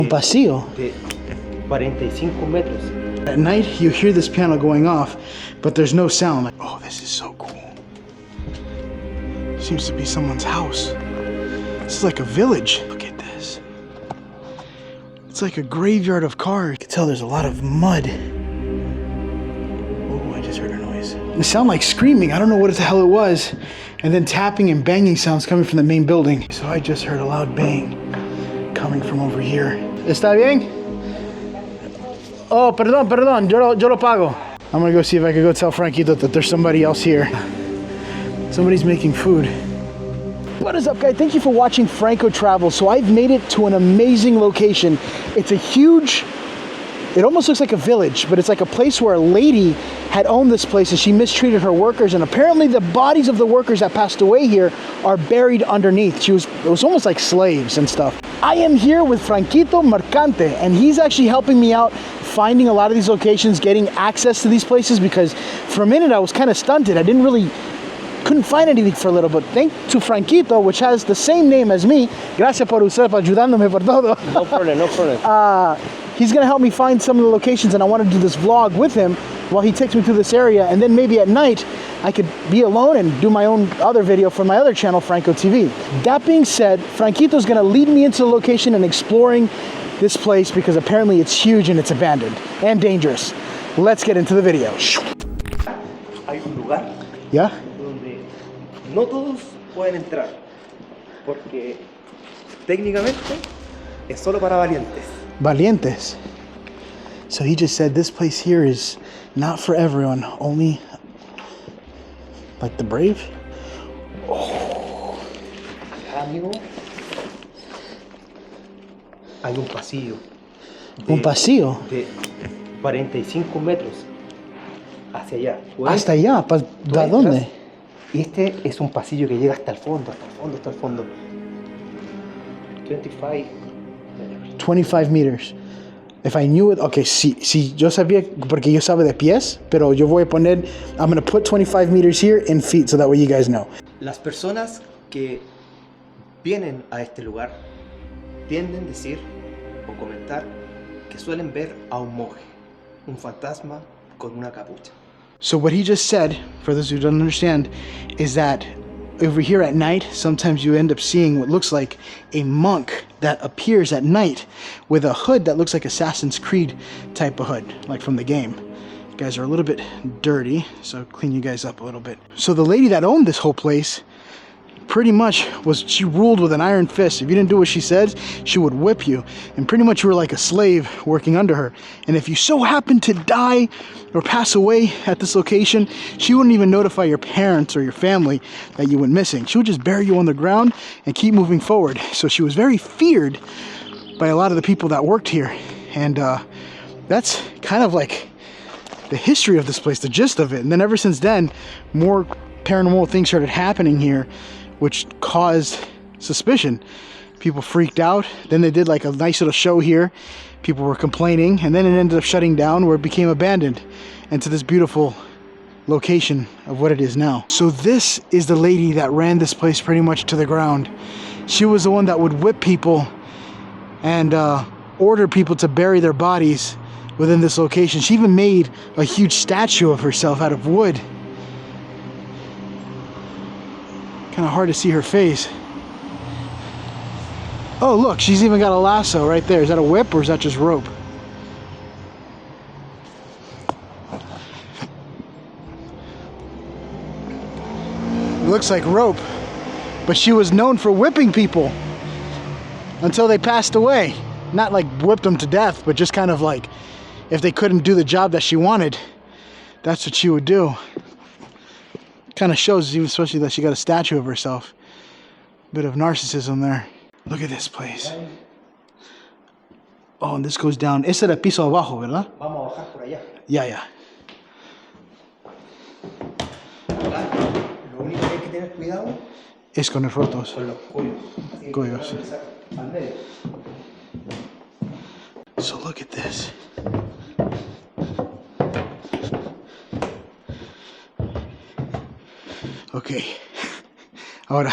Un pasillo. De 45 metros. At night, you hear this piano going off, but there's no sound. Like, oh, this is so cool. Seems to be someone's house. This is like a village. Look at this. It's like a graveyard of cars. You can tell there's a lot of mud. Oh, I just heard a noise. It sounded like screaming. I don't know what the hell it was. And then tapping and banging sounds coming from the main building. So I just heard a loud bang coming from over here. ¿Está bien? Oh, perdón. Yo lo pago. I'm gonna go see if I can go tell Franquito that there's somebody else here. Somebody's making food. What is up, guys? Thank you for watching Franco Travel. So I've made it to an amazing location. It's a huge, it almost looks like a village, but it's like a place where a lady had owned this place and she mistreated her workers, and apparently the bodies of the workers that passed away here are buried underneath. It was almost like slaves and stuff. I am here with Franquito Mercante, and he's actually helping me out finding a lot of these locations, getting access to these places, because for a minute I was kind of stunted. I couldn't find anything for a little bit. Thanks to Franquito, which has the same name as me. Gracias por usted, por ayudándome por todo. No problem. He's gonna help me find some of the locations, and I want to do this vlog with him while he takes me through this area, and then maybe at night I could be alone and do my own other video for my other channel, Franco TV. That being said, Franquito's gonna lead me into the location and exploring this place, because apparently it's huge and it's abandoned and dangerous. Let's get into the video. Hay un lugar Yeah? donde no todos pueden entrar, porque técnicamente es solo para valientes. Valientes. So he just said this place here is not for everyone, only like the brave. Oh. Acá, amigo, hay un pasillo. Un pasillo. De 45 metros hacia allá. Hasta allá, ¿de dónde? Y este es un pasillo que llega hasta el fondo, hasta el fondo. 25 meters. If I knew it, okay, sí, yo sabía, porque yo sabe de pies, pero yo voy a poner, I'm going to put 25 meters here in feet, so that way you guys know. Las personas que vienen a este lugar tienden a decir o comentar que suelen ver a un monje, un fantasma con una capucha. So what he just said, for those who don't understand, is that over here at night, sometimes you end up seeing what looks like a monk that appears at night with a hood that looks like Assassin's Creed type of hood, like from the game. You guys are a little bit dirty, so clean you guys up a little bit. So the lady that owned this whole place, pretty much she ruled with an iron fist. If you didn't do what she said, she would whip you. And pretty much you were like a slave working under her. And if you so happened to die or pass away at this location, she wouldn't even notify your parents or your family that you went missing. She would just bury you on the ground and keep moving forward. So she was very feared by a lot of the people that worked here. And that's kind of like the history of this place, the gist of it. And then ever since then, more paranormal things started happening here, which caused suspicion. People freaked out. Then they did like a nice little show here. People were complaining, and then it ended up shutting down, where it became abandoned into this beautiful location of what it is now. So this is the lady that ran this place pretty much to the ground. She was the one that would whip people and order people to bury their bodies within this location. She even made a huge statue of herself out of wood. Kind of hard to see her face. Oh, look, she's even got a lasso right there. Is that a whip or is that just rope? It looks like rope, but she was known for whipping people until they passed away. Not like whipped them to death, but just kind of like, if they couldn't do the job that she wanted, that's what she would do. Kind of shows, even especially that she got a statue of herself. Bit of narcissism there. Look at this place. Oh, and this goes down. Ese era el piso abajo, ¿verdad? Vamos a bajar por allá. Yeah. Lo único que hay que tener cuidado Es con los rotos. con los cuellos. Cuellos. Al medio. So look at this. Ok. Ahora.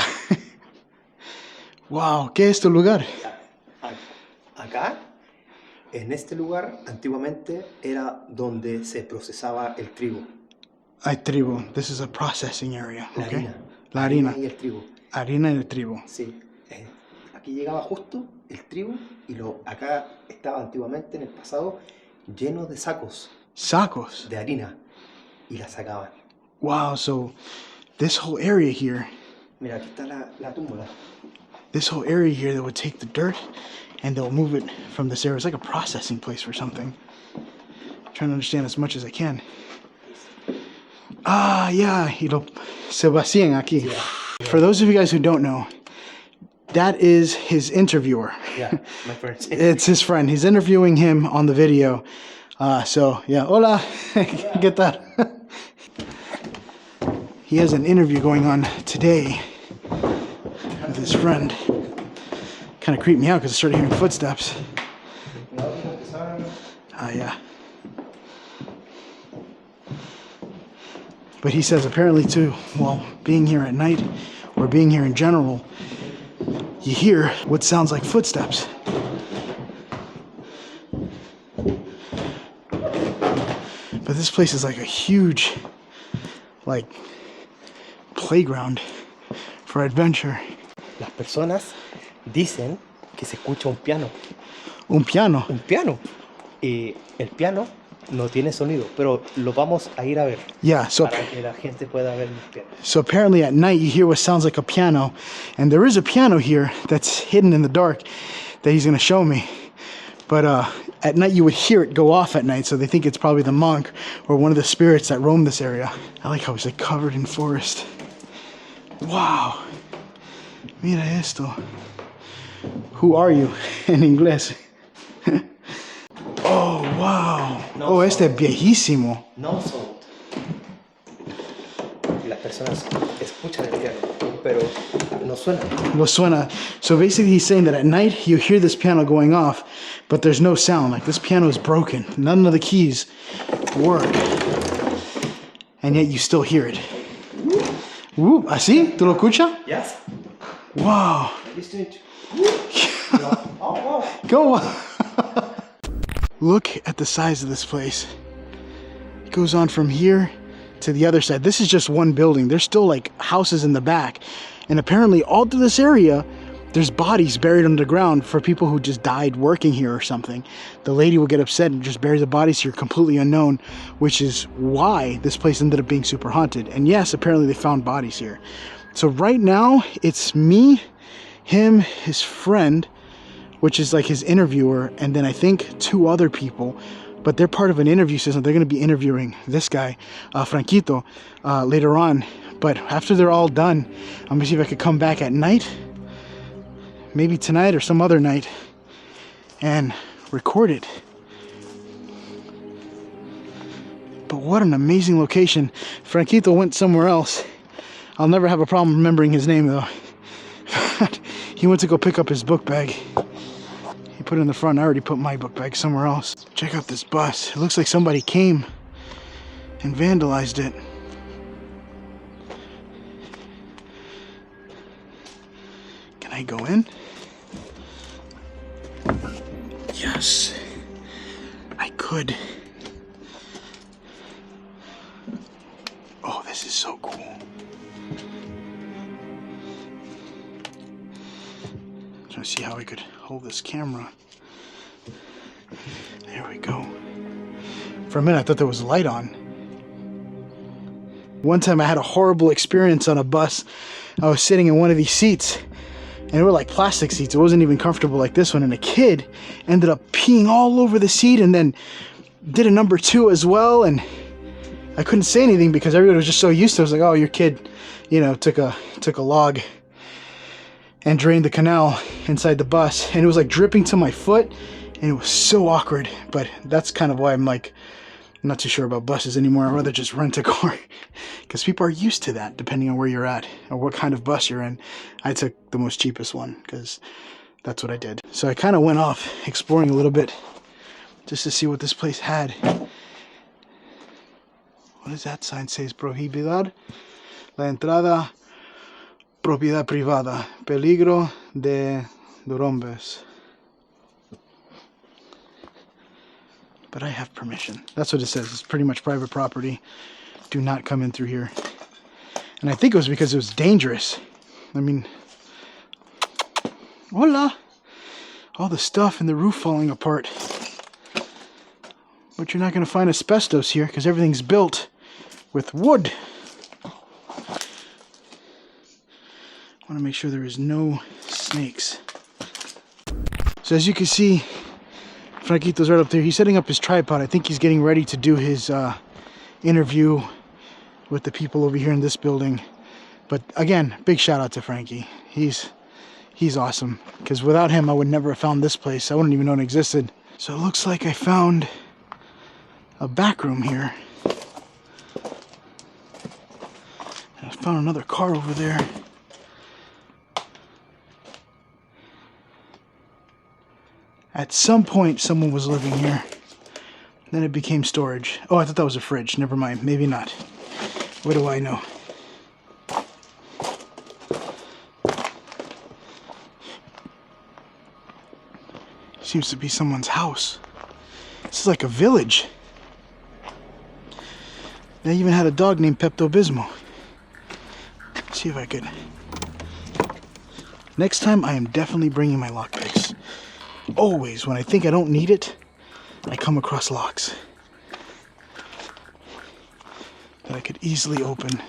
Wow, ¿qué es este lugar? Acá En este lugar, antiguamente, era donde se procesaba el trigo, Hay trigo. This is a processing area. la Okay. harina. La harina. Y el trigo. Harina y el trigo. Sí. Aquí llegaba justo el trigo y acá estaba antiguamente, en el pasado, lleno de sacos Sacos. de harina y la sacaban. Wow. So this whole area here. Mira, aquí está la túmula. This whole area here, they would take the dirt and they'll move it from this area. It's like a processing place for something. I'm trying to understand as much as I can. Ah, yeah. Se vacían aquí. Yeah. For those of you guys who don't know, that is his interviewer. Yeah, my friend. It's his friend. He's interviewing him on the video. So, yeah. Hola. ¿Qué tal? He has an interview going on today with his friend. Kind of creeped me out because I started hearing footsteps. Yeah. But he says apparently too, well, being here at night or being here in general, you hear what sounds like footsteps. But this place is like a huge, like, playground for adventure. Las personas dicen que se escucha un piano. Un piano. Un piano. Y el piano no tiene sonido, pero lo vamos a ir a ver. Yeah, so para que la gente pueda ver el piano. So apparently at night you hear what sounds like a piano, and there is a piano here that's hidden in the dark that he's gonna show me. But at night you would hear it go off at night, so they think it's probably the monk or one of the spirits that roam this area. I like how it's like covered in forest. Wow. Mira esto. Who are you? En inglés. Oh, wow. No este es viejísimo. No sound. Y las personas escuchan el piano, pero no suena. No suena. So basically he's saying that at night you hear this piano going off, but there's no sound. Like this piano is broken. None of the keys work. And yet you still hear it. ¿Así? ¿Tú lo escuchas? Yes. Wow. Listen to it. Oh, wow. Go. Look at the size of this place. It goes on from here to the other side. This is just one building. There's still like houses in the back. And apparently all through this area, there's bodies buried underground for people who just died working here or something. The lady will get upset and just bury the bodies here completely unknown, which is why this place ended up being super haunted. And yes, apparently they found bodies here. So right now it's me, him, his friend, which is like his interviewer, and then I think 2 other people, but they're part of an interview system. They're going to be interviewing this guy, Franquito, later on. But after they're all done, I'm going to see if I could come back at night, maybe tonight or some other night, and record it. But what an amazing location. Franquito went somewhere else. I'll never have a problem remembering his name though. He went to go pick up his book bag. He put it in the front. I already put my book bag somewhere else. Check out this bus. It looks like somebody came and vandalized it. Can I go in? Yes, I could. Oh, this is so cool. Trying to see how I could hold this camera. There we go. For a minute I thought there was a light on. One time I had a horrible experience on a bus. I was sitting in one of these seats and they were like plastic seats. It wasn't even comfortable like this one, and a kid ended up peeing all over the seat and then did a number 2 as well, and I couldn't say anything because everybody was just so used to it. I was like, oh, your kid, you know, took a log and drained the canal inside the bus, and it was like dripping to my foot, and it was so awkward. But that's kind of why I'm like not too sure about buses anymore. I'd rather just rent a car because people are used to that depending on where you're at or what kind of bus you're in. I took the most cheapest one because that's what I did. So I kind of went off exploring a little bit just to see what this place had. What does that sign say? Prohibidad la entrada, propiedad privada, peligro de derrumbes. But I have permission. That's what it says. It's pretty much private property. Do not come in through here. And I think it was because it was dangerous. I mean, voila! All the stuff and the roof falling apart. But you're not going to find asbestos here because everything's built with wood. I want to make sure there is no snakes. So as you can see, Franquito's right up there. He's setting up his tripod. I think he's getting ready to do his interview with the people over here in this building. But again, big shout out to Frankie. He's awesome. Because without him, I would never have found this place. I wouldn't even know it existed. So it looks like I found a back room here. I found another car over there. At some point, someone was living here. Then it became storage. Oh, I thought that was a fridge. Never mind. Maybe not. What do I know? Seems to be someone's house. This is like a village. They even had a dog named Pepto-Bismol. Let's see if I could. Next time, I am definitely bringing my lockpicks. Always, when I think I don't need it, I come across locks that I could easily open.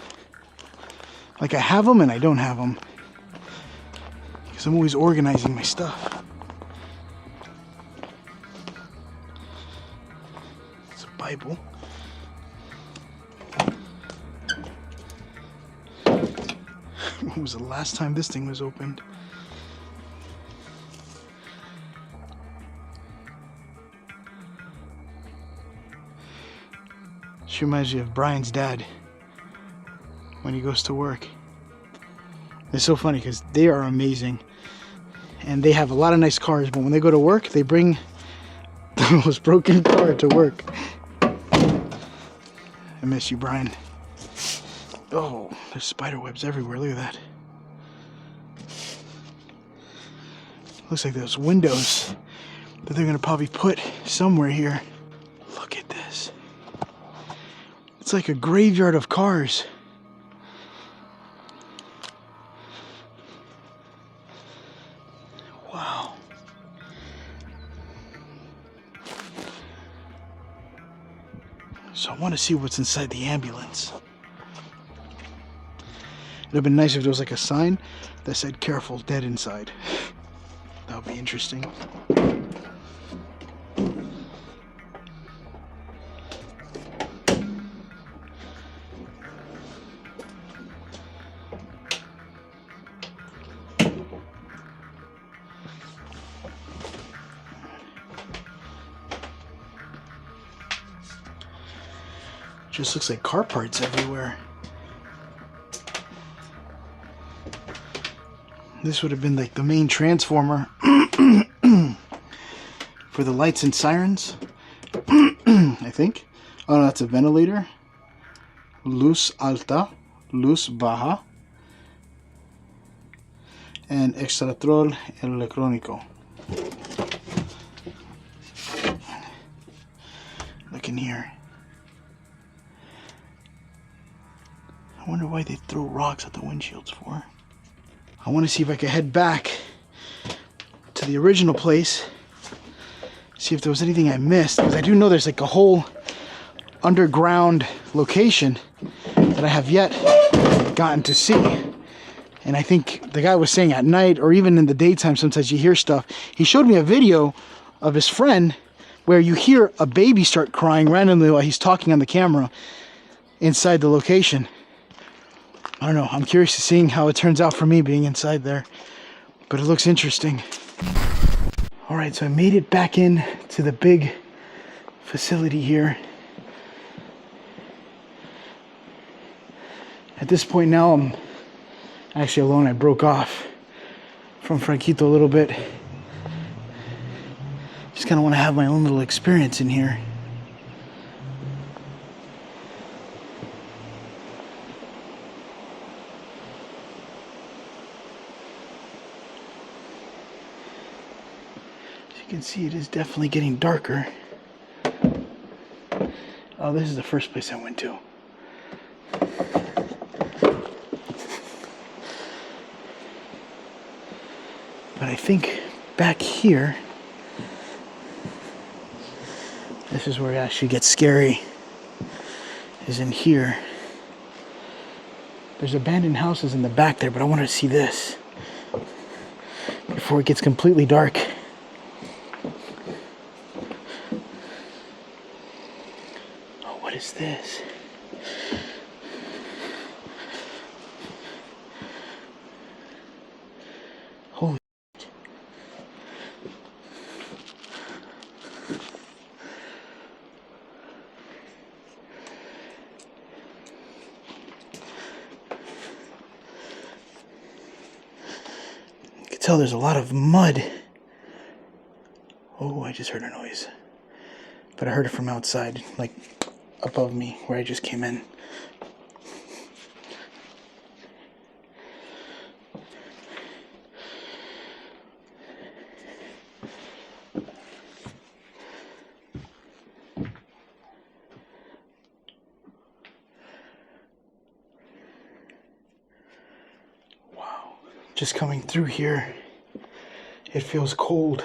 Like I have them and I don't have them. Because I'm always organizing my stuff. It's a Bible. When was the last time this thing was opened? She reminds me of Brian's dad when he goes to work. It's so funny because they are amazing and they have a lot of nice cars, but when they go to work, they bring the most broken car to work. I miss you, Brian. Oh, there's spider webs everywhere. Look at that. Looks like those windows that they're gonna probably put somewhere here. Look at this. It's like a graveyard of cars. Wow. So I want to see what's inside the ambulance. It would have been nice if there was like a sign that said "Careful, dead inside." That would be interesting. Just looks like car parts everywhere. This would have been like the main transformer for the lights and sirens, I think. Oh no, that's a ventilator. Luz alta, luz baja, and extratrol electrónico. Look in here. I wonder why they throw rocks at the windshields for. I want to see if I can head back to the original place, see if there was anything I missed, because I do know there's like a whole underground location that I have yet gotten to see. And I think the guy was saying at night or even in the daytime sometimes you hear stuff. He showed me a video of his friend where you hear a baby start crying randomly while he's talking on the camera inside the location. I don't know, I'm curious to seeing how it turns out for me being inside there, but it looks interesting. All right, so I made it back in to the big facility here. At this point now, I'm actually alone. I broke off from Franquito a little bit. Just kind of want to have my own little experience in here. As you can see, it is definitely getting darker. Oh, this is the first place I went to. But I think back here, this is where it actually gets scary, is in here. There's abandoned houses in the back there, but I want to see this before it gets completely dark. Oh, what is this? Holy. You can tell there's a lot of mud. Oh, I just heard a noise. But I heard it from outside, like above me, where I just came in. Wow. Just coming through here, it feels cold.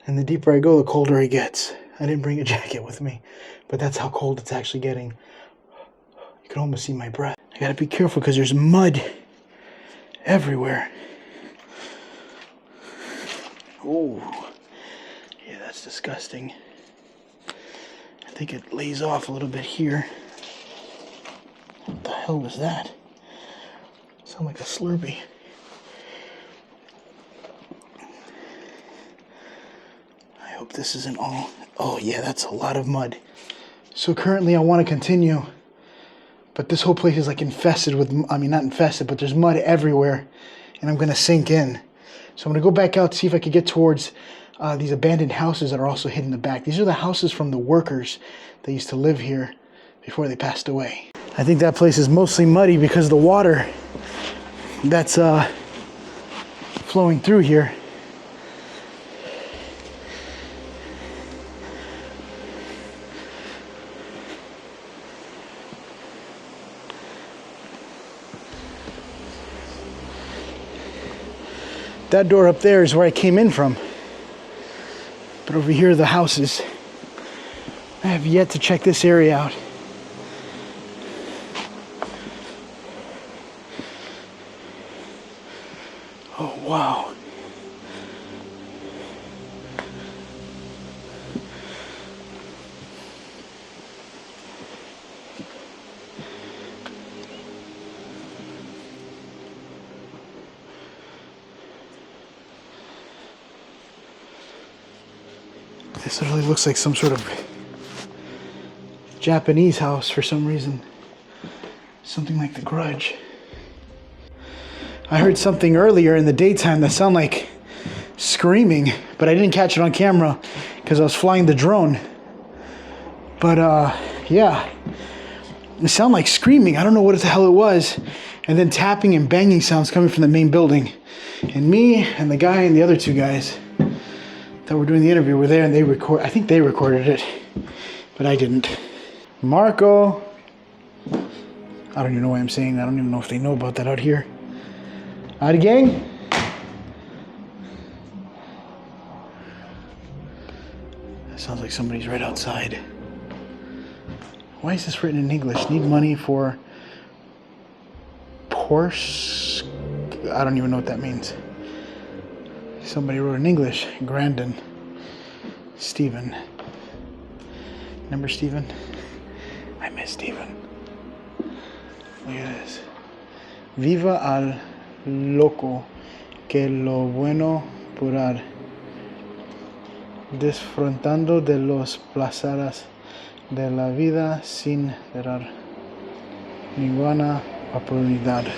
And the deeper I go, the colder it gets. I didn't bring a jacket with me, but that's how cold it's actually getting. You can almost see my breath. I gotta be careful because there's mud everywhere. Oh, yeah, that's disgusting. I think it lays off a little bit here. What the hell was that? Sound like a Slurpee. I hope this isn't all. Oh yeah, that's a lot of mud. So currently I want to continue, but this whole place is like infested with, I mean not infested, but there's mud everywhere, and I'm going to sink in. So I'm going to go back out, see if I can get towards these abandoned houses that are also hidden in the back. These are the houses from the workers that used to live here before they passed away. I think that place is mostly muddy because of the water that's flowing through here. That door up there is where I came in from. But over here are the houses. I have yet to check this area out. Oh, wow. This literally looks like some sort of Japanese house for some reason. Something like The Grudge. I heard something earlier in the daytime that sounded like screaming, but I didn't catch it on camera because I was flying the drone. But yeah, it sounded like screaming. I don't know what the hell it was. And then tapping and banging sounds coming from the main building. And me and the guy and the other two guys that were doing the interview were there, and I think they recorded it, but I didn't. Marco. I don't even know why I'm saying that. I don't even know if they know about that out here. Howdy, gang. That sounds like somebody's right outside. Why is this written in English? Need money for Porsche? I don't even know what that means. Somebody wrote in English. Grandin. Steven. Remember Steven? I miss Steven. Look at this. Viva al loco que lo bueno purar. Disfrutando de los placeres de la vida sin dar ninguna oportunidad.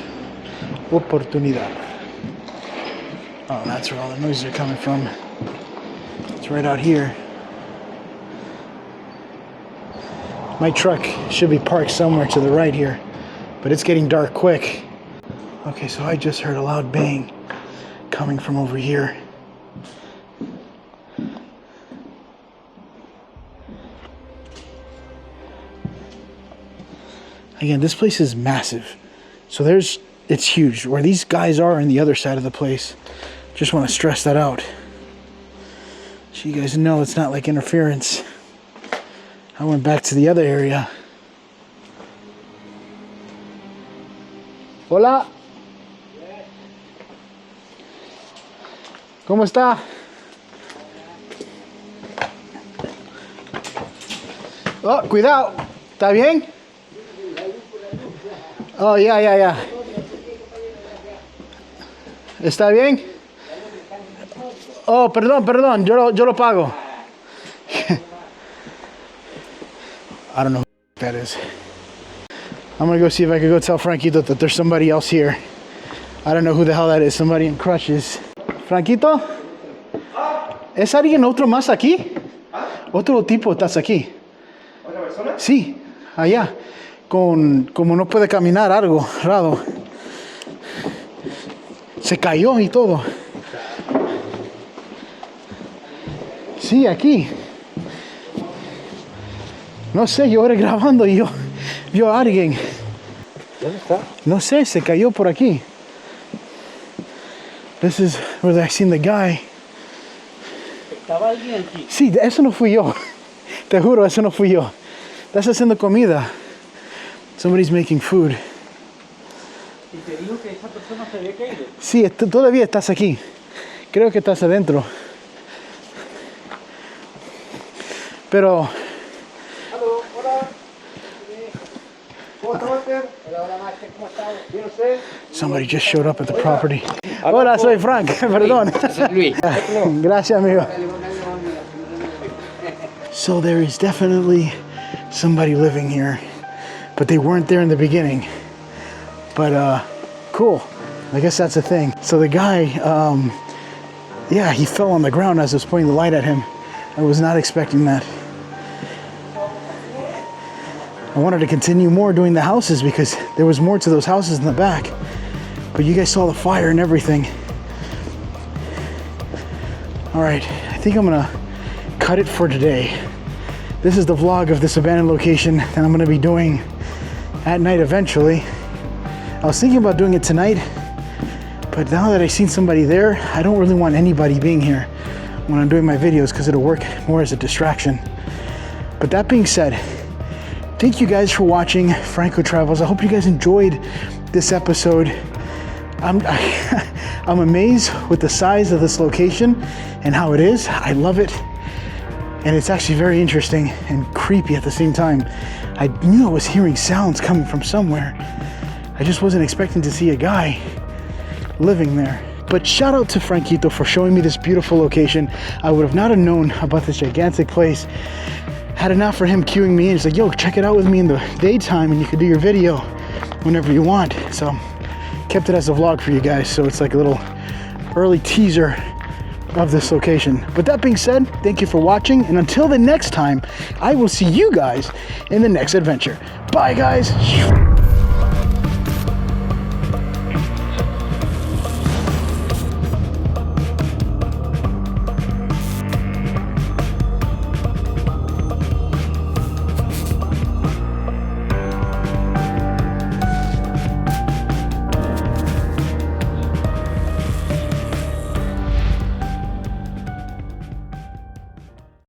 Oh, that's where all the noises are coming from. It's right out here. My truck should be parked somewhere to the right here, but it's getting dark quick. Okay, so I just heard a loud bang coming from over here. Again, this place is massive. So it's huge. Where these guys are on the other side of the place. Just want to stress that out. So you guys know it's not like interference. I went back to the other area. Hola. ¿Cómo está? Oh, cuidado. ¿Está bien? Oh, ya. ¿Está bien? Oh, perdón. Yo lo pago. I don't know who that is. I'm gonna go see if I can go tell Franquito that there's somebody else here. I don't know who the hell that is. Somebody in crutches. Franquito? ¿Es alguien otro más aquí? ¿Otro tipo estás aquí? ¿Otra persona? Sí, allá. Como no puede caminar, algo raro. Se cayó y todo. Sí, aquí. No sé, yo ahora grabando y yo vio a alguien. ¿Dónde está? No sé, se cayó por aquí. This is where I seen the guy. ¿Estaba alguien aquí? Sí, eso no fui yo. Te juro, eso no fui yo. Estás haciendo comida. Somebody's making food. Y te dijo que esa persona se había caído. Sí, todavía estás aquí. Creo que estás adentro. Pero Aló, hola. ¿Cómo está, Walter? Hola, Master, ¿cómo estás? ¿Bien usted? somebody just showed up at the property. Hola, soy Frank. Perdón. Luis. Gracias, amigo. So there is definitely somebody living here, but they weren't there in the beginning. But cool. I guess that's the thing. So the guy, yeah, he fell on the ground as I was pointing the light at him. I was not expecting that. I wanted to continue more doing the houses because there was more to those houses in the back. But you guys saw the fire and everything. All right, I think I'm gonna cut it for today. This is the vlog of this abandoned location that I'm gonna be doing at night eventually. I was thinking about doing it tonight, but now that I've seen somebody there, I don't really want anybody being here when I'm doing my videos because it'll work more as a distraction. But that being said, thank you guys for watching Franco Travels. I hope you guys enjoyed this episode. I'm amazed with the size of this location and how it is. I love it. And it's actually very interesting and creepy at the same time. I knew I was hearing sounds coming from somewhere. I just wasn't expecting to see a guy living there. But shout out to Franquito for showing me this beautiful location. I would have not have known about this gigantic place had it not for him cueing me in. He's like, yo, check it out with me in the daytime and you can do your video whenever you want. So kept it as a vlog for you guys. So it's like a little early teaser of this location. But that being said, thank you for watching. And until the next time, I will see you guys in the next adventure. Bye, guys.